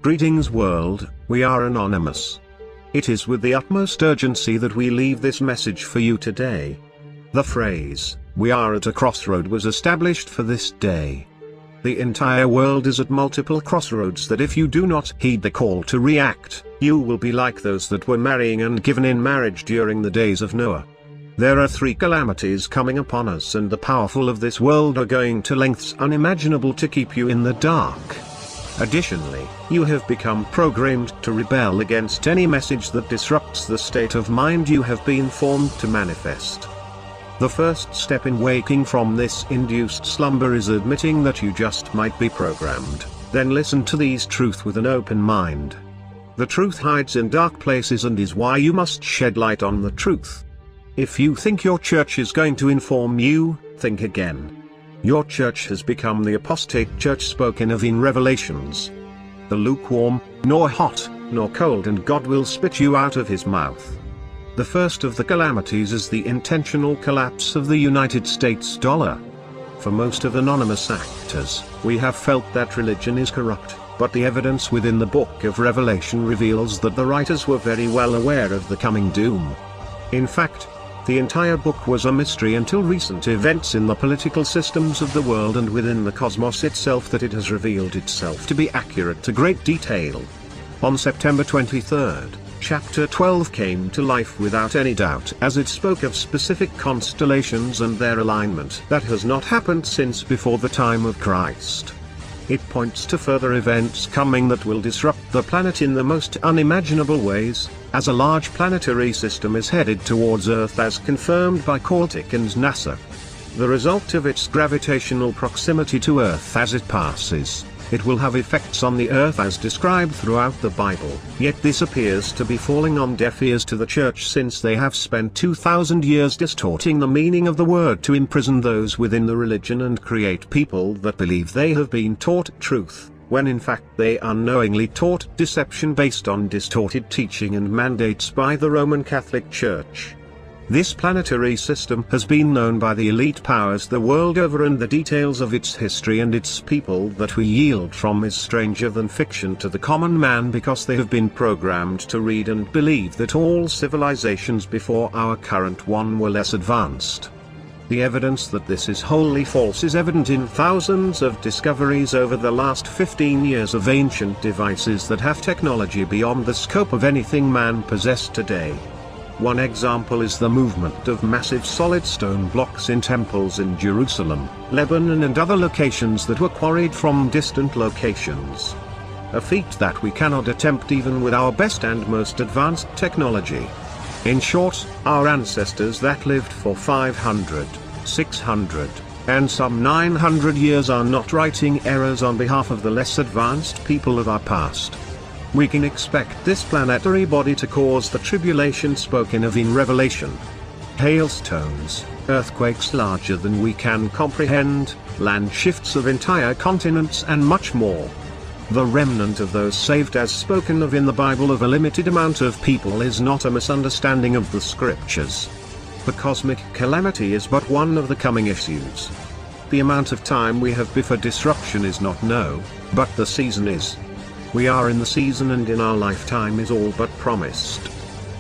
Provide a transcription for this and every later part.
Greetings world, we are anonymous. It is with the utmost urgency that we leave this message for you today. The phrase, "We are at a crossroad," was established for this day. The entire world is at multiple crossroads that if you do not heed the call to react, you will be like those that were marrying and given in marriage during the days of Noah. There are 3 calamities coming upon us, and the powerful of this world are going to lengths unimaginable to keep you in the dark. Additionally, you have become programmed to rebel against any message that disrupts the state of mind you have been formed to manifest. The first step in waking from this induced slumber is admitting that you just might be programmed. Then listen to these truths with an open mind. The truth hides in dark places and is why you must shed light on the truth. If you think your church is going to inform you, think again. Your church has become the apostate church spoken of in Revelations. The lukewarm, nor hot, nor cold, and God will spit you out of his mouth. The first of the calamities is the intentional collapse of the United States dollar. For most of anonymous actors, we have felt that religion is corrupt, but the evidence within the book of Revelation reveals that the writers were very well aware of the coming doom. In fact, the entire book was a mystery until recent events in the political systems of the world and within the cosmos itself that it has revealed itself to be accurate to great detail. On September 23rd, Chapter 12 came to life without any doubt as it spoke of specific constellations and their alignment that has not happened since before the time of Christ. It points to further events coming that will disrupt the planet in the most unimaginable ways, as a large planetary system is headed towards Earth as confirmed by Caltech and NASA. The result of its gravitational proximity to Earth as it passes, it will have effects on the Earth as described throughout the Bible. Yet this appears to be falling on deaf ears to the Church, since they have spent 2,000 years distorting the meaning of the word to imprison those within the religion and create people that believe they have been taught truth, when in fact they unknowingly taught deception based on distorted teaching and mandates by the Roman Catholic Church. This planetary system has been known by the elite powers the world over, and the details of its history and its people that we yield from is stranger than fiction to the common man, because they have been programmed to read and believe that all civilizations before our current one were less advanced. The evidence that this is wholly false is evident in thousands of discoveries over the last 15 years of ancient devices that have technology beyond the scope of anything man possessed today. One example is the movement of massive solid stone blocks in temples in Jerusalem, Lebanon and other locations that were quarried from distant locations. A feat that we cannot attempt even with our best and most advanced technology. In short, our ancestors that lived for 500, 600, and some 900 years are not writing errors on behalf of the less advanced people of our past. We can expect this planetary body to cause the tribulation spoken of in Revelation. Hailstones, earthquakes larger than we can comprehend, land shifts of entire continents and much more. The remnant of those saved as spoken of in the Bible of a limited amount of people is not a misunderstanding of the scriptures. The cosmic calamity is but one of the coming issues. The amount of time we have before disruption is not known, but the season is. We are in the season, and in our lifetime is all but promised.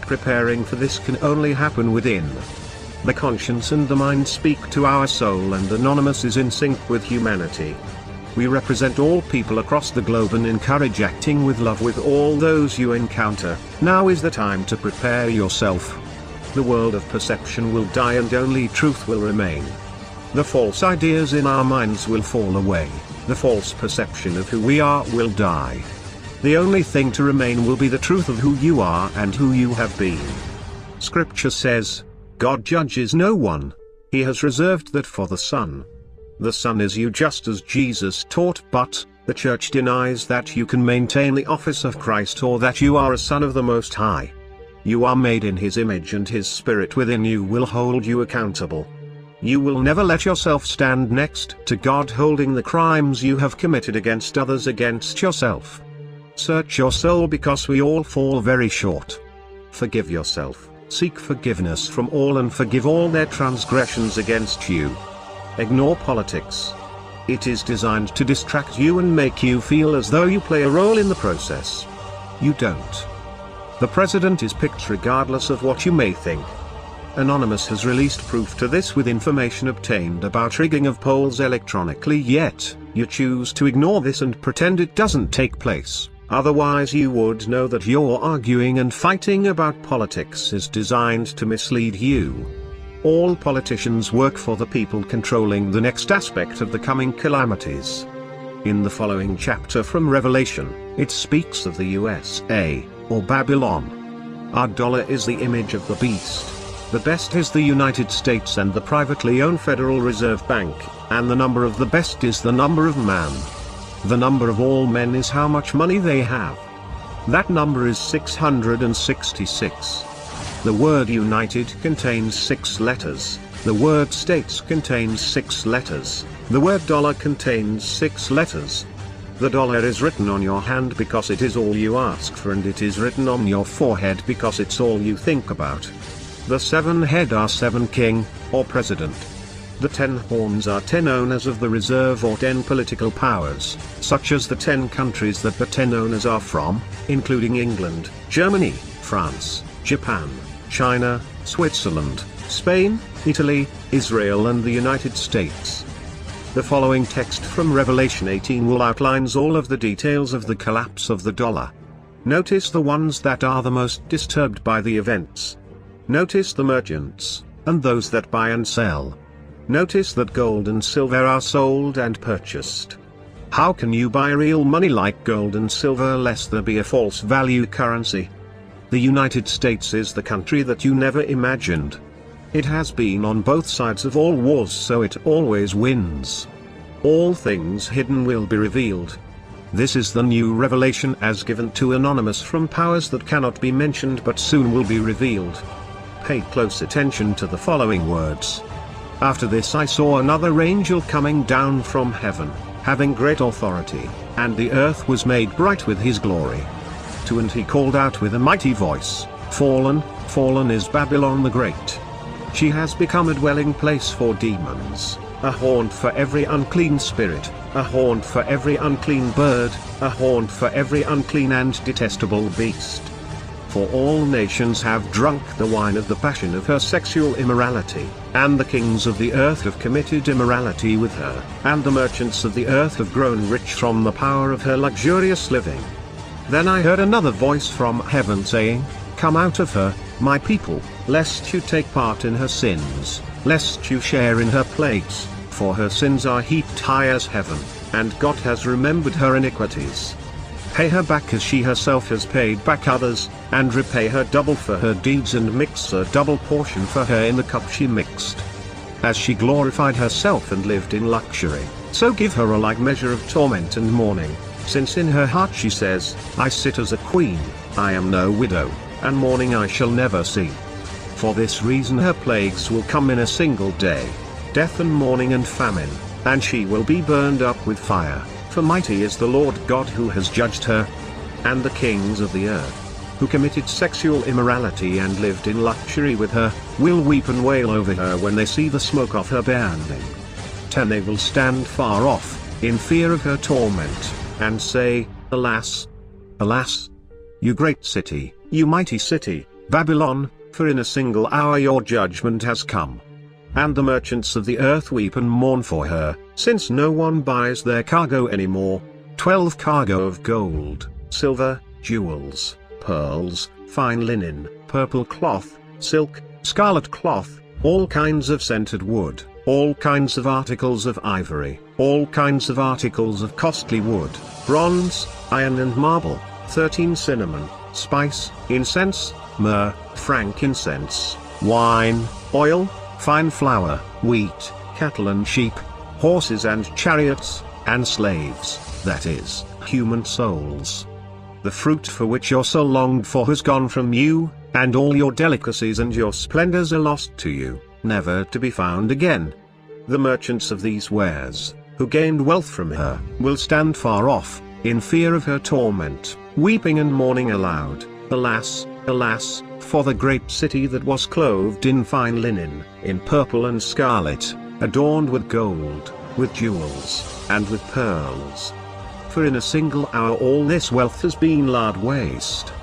Preparing for this can only happen within. The conscience and the mind speak to our soul, and Anonymous is in sync with humanity. We represent all people across the globe and encourage acting with love with all those you encounter. Now is the time to prepare yourself. The world of perception will die and only truth will remain. The false ideas in our minds will fall away. The false perception of who we are will die. The only thing to remain will be the truth of who you are and who you have been. Scripture says, God judges no one. He has reserved that for the Son. The Son is you, just as Jesus taught, but the Church denies that you can maintain the office of Christ or that you are a son of the Most High. You are made in His image, and His Spirit within you will hold you accountable. You will never let yourself stand next to God holding the crimes you have committed against others, against yourself. Search your soul, because we all fall very short. Forgive yourself, seek forgiveness from all and forgive all their transgressions against you. Ignore politics. It is designed to distract you and make you feel as though you play a role in the process. You don't. The president is picked regardless of what you may think. Anonymous has released proof to this with information obtained about rigging of polls electronically, yet you choose to ignore this and pretend it doesn't take place. Otherwise you would know that your arguing and fighting about politics is designed to mislead you. All politicians work for the people controlling the next aspect of the coming calamities. In the following chapter from Revelation, it speaks of the USA, or Babylon. Our dollar is the image of the beast. The best is the United States and the privately owned Federal Reserve Bank, and the number of the best is the number of man. The number of all men is how much money they have. That number is 666. The word united contains 6 letters, the word states contains 6 letters, the word dollar contains 6 letters. The dollar is written on your hand because it is all you ask for, and it is written on your forehead because it's all you think about. The 7 head are 7 king, or president. The 10 horns are 10 owners of the reserve or 10 political powers, such as the 10 countries that the 10 owners are from, including England, Germany, France, Japan, China, Switzerland, Spain, Italy, Israel and the United States. The following text from Revelation 18 will outlines all of the details of the collapse of the dollar. Notice the ones that are the most disturbed by the events. Notice the merchants, and those that buy and sell. Notice that gold and silver are sold and purchased. How can you buy real money like gold and silver lest there be a false value currency? The United States is the country that you never imagined. It has been on both sides of all wars, so it always wins. All things hidden will be revealed. This is the new revelation as given to Anonymous from powers that cannot be mentioned but soon will be revealed. Pay close attention to the following words. After this I saw another angel coming down from heaven, having great authority, and the earth was made bright with his glory. And he called out with a mighty voice, Fallen, fallen is Babylon the Great. She has become a dwelling place for demons, a haunt for every unclean spirit, a haunt for every unclean bird, a haunt for every unclean and detestable beast. For all nations have drunk the wine of the passion of her sexual immorality, and the kings of the earth have committed immorality with her, and the merchants of the earth have grown rich from the power of her luxurious living. Then I heard another voice from heaven saying, Come out of her, my people, lest you take part in her sins, lest you share in her plagues, for her sins are heaped high as heaven, and God has remembered her iniquities. Pay her back as she herself has paid back others, and repay her double for her deeds and mix a double portion for her in the cup she mixed. As she glorified herself and lived in luxury, so give her a like measure of torment and mourning. Since in her heart she says, I sit as a queen, I am no widow, and mourning I shall never see. For this reason her plagues will come in a single day, death and mourning and famine, and she will be burned up with fire, for mighty is the Lord God who has judged her. And the kings of the earth, who committed sexual immorality and lived in luxury with her, will weep and wail over her when they see the smoke of her burning. 10 They will stand far off, in fear of her torment, and say, Alas! Alas! You great city, you mighty city, Babylon, for in a single hour your judgment has come. And the merchants of the earth weep and mourn for her, since no one buys their cargo anymore. 12 cargo of gold, silver, jewels, pearls, fine linen, purple cloth, silk, scarlet cloth, all kinds of scented wood, all kinds of articles of ivory, all kinds of articles of costly wood, bronze, iron and marble, 13 cinnamon, spice, incense, myrrh, frankincense, wine, oil, fine flour, wheat, cattle and sheep, horses and chariots, and slaves, that is, human souls. The fruit for which your soul longed for has gone from you, and all your delicacies and your splendors are lost to you, never to be found again. The merchants of these wares, who gained wealth from her, will stand far off, in fear of her torment, weeping and mourning aloud, Alas, alas, for the great city that was clothed in fine linen, in purple and scarlet, adorned with gold, with jewels, and with pearls. For in a single hour all this wealth has been laid waste.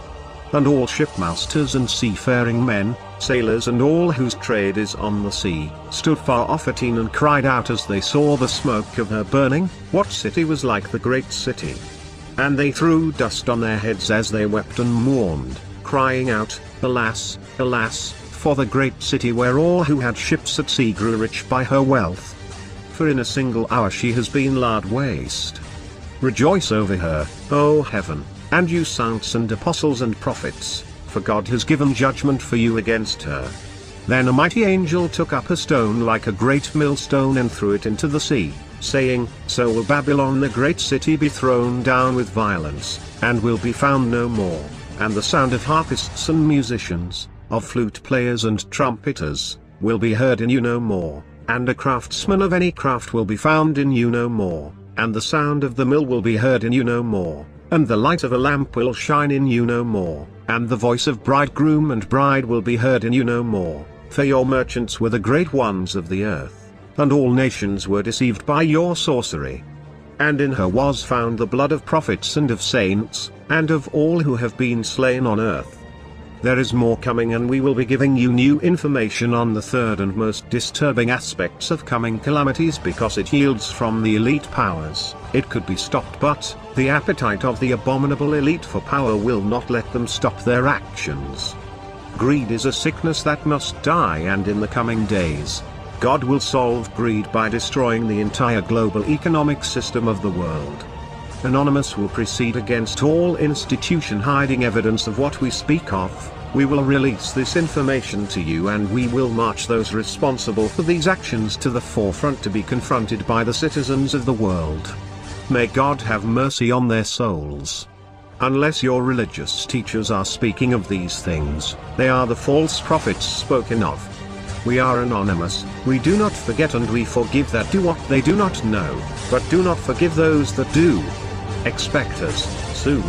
And all shipmasters and seafaring men, sailors and all whose trade is on the sea, stood far off at Een and cried out as they saw the smoke of her burning, what city was like the great city? And they threw dust on their heads as they wept and mourned, crying out, Alas, alas, for the great city where all who had ships at sea grew rich by her wealth. For in a single hour she has been laid waste. Rejoice over her, O heaven, and you saints and apostles and prophets, for God has given judgment for you against her. Then a mighty angel took up a stone like a great millstone and threw it into the sea, saying, So will Babylon the great city be thrown down with violence, and will be found no more, and the sound of harpists and musicians, of flute players and trumpeters, will be heard in you no more, and a craftsman of any craft will be found in you no more, and the sound of the mill will be heard in you no more, and the light of a lamp will shine in you no more, and the voice of bridegroom and bride will be heard in you no more, for your merchants were the great ones of the earth, and all nations were deceived by your sorcery. And in her was found the blood of prophets and of saints, and of all who have been slain on earth. There is more coming, and we will be giving you new information on the third and most disturbing aspects of coming calamities because it yields from the elite powers. It could be stopped, but the appetite of the abominable elite for power will not let them stop their actions. Greed is a sickness that must die, and in the coming days, God will solve greed by destroying the entire global economic system of the world. Anonymous will proceed against all institution hiding evidence of what we speak of. We will release this information to you, and we will march those responsible for these actions to the forefront to be confronted by the citizens of the world. May God have mercy on their souls. Unless your religious teachers are speaking of these things, they are the false prophets spoken of. We are anonymous, we do not forget, and we forgive that do what they do not know, but do not forgive those that do. Expect us soon.